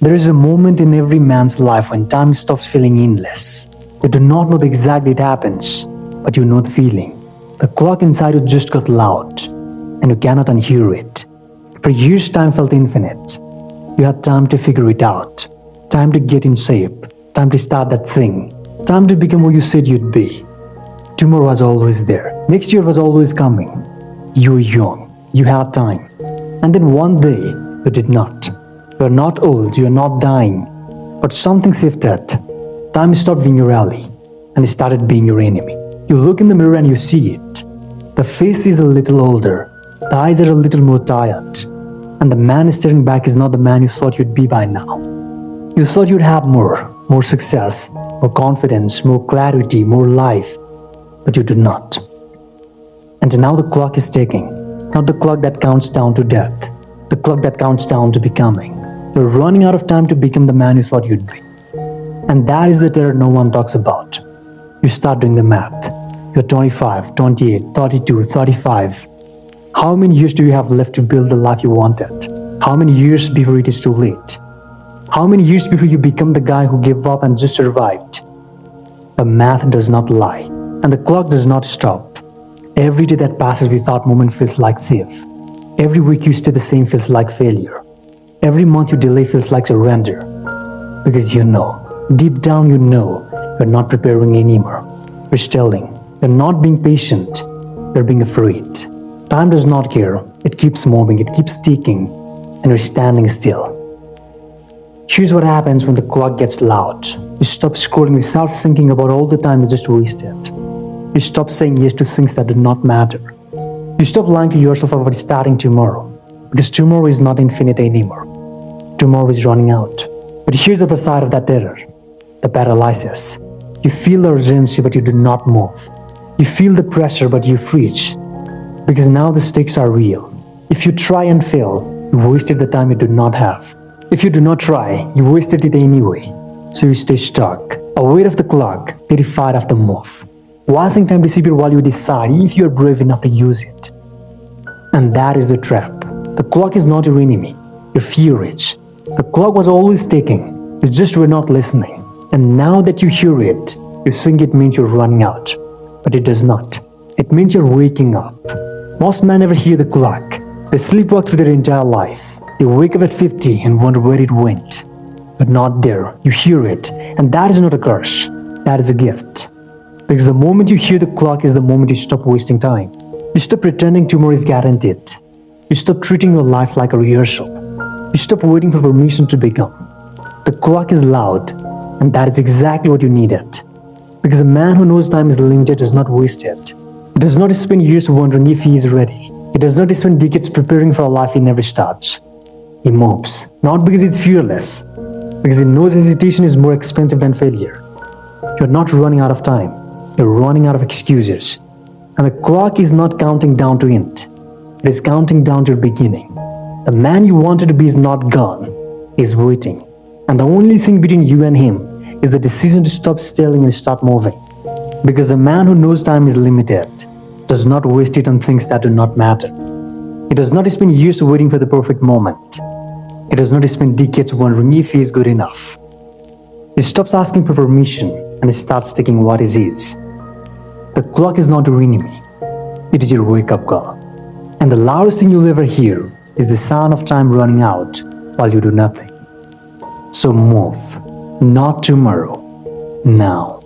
There is a moment in every man's life when time stops feeling endless. You do not know the exact date happens, but you know the feeling. The clock inside you just got loud, and you cannot unhear it. For years, time felt infinite. You had time to figure it out, time to get in shape, time to start that thing, time to become who you said you'd be. Tomorrow was always there. Next year was always coming. You were young. You had time. And then one day, you did not. You are not old. You are not dying. But something shifted. Time stopped being your ally, and it started being your enemy. You look in the mirror and you see it. The face is a little older. The eyes are a little more tired. And the man staring back is not the man you thought you'd be by now. You thought you'd have more success, more confidence, more clarity, more life. But you did not. And now the clock is ticking. Not the clock that counts down to death. The clock that counts down to becoming. You're running out of time to become the man you thought you'd be. And that is the terror no one talks about. You start doing the math. You're 25, 28, 32, 35. How many years do you have left to build the life you wanted? How many years before it is too late? How many years before you become the guy who gave up and just survived? The math does not lie, and the clock does not stop. Every day that passes without movement feels like thief. Every week you stay the same feels like failure. Every month you delay feels like surrender. Because you know, deep down you know, you're not preparing anymore. You're stalling. You're not being patient. You're being afraid. Time does not care. It keeps moving. It keeps ticking. And you're standing still. Here's what happens when the clock gets loud. You stop scrolling without thinking about all the time you just wasted. You stop saying yes to things that do not matter. You stop lying to yourself about starting tomorrow. Because tomorrow is not infinite anymore. Tomorrow is running out. But here's the other side of that terror. The paralysis. You feel the urgency but you do not move. You feel the pressure but you freeze. Because now the stakes are real. If you try and fail, you wasted the time you do not have. If you do not try, you wasted it anyway. So you stay stuck, aware of the clock, terrified of the move. Watching time disappear while you decide if you are brave enough to use it. And that is the trap. The clock is not your enemy. Your fear is. The clock was always ticking. You just were not listening. And now that you hear it, you think it means you're running out. But it does not. It means you're waking up. Most men never hear the clock. They sleepwalk through their entire life. They wake up at 50 and wonder where it went. But not there. You hear it. And that is not a curse. That is a gift. Because the moment you hear the clock is the moment you stop wasting time. You stop pretending tomorrow is guaranteed. You stop treating your life like a rehearsal. You stop waiting for permission to become. The clock is loud, and that is exactly what you needed. Because a man who knows time is limited does not waste it. He does not spend years wondering if he is ready. He does not spend decades preparing for a life he never starts. He moves, not because he's fearless, because he knows hesitation is more expensive than failure. You're not running out of time. You're running out of excuses. And the clock is not counting down to end. It is counting down to your beginning. The man you wanted to be is not gone. He's waiting. And the only thing between you and him is the decision to stop stalling and start moving. Because a man who knows time is limited does not waste it on things that do not matter. He does not spend years waiting for the perfect moment. He does not spend decades wondering if he is good enough. He stops asking for permission and he starts taking what is his. The clock is not your enemy. It is your wake-up call. And the loudest thing you'll ever hear is the sound of time running out while you do nothing. So move, not tomorrow, now.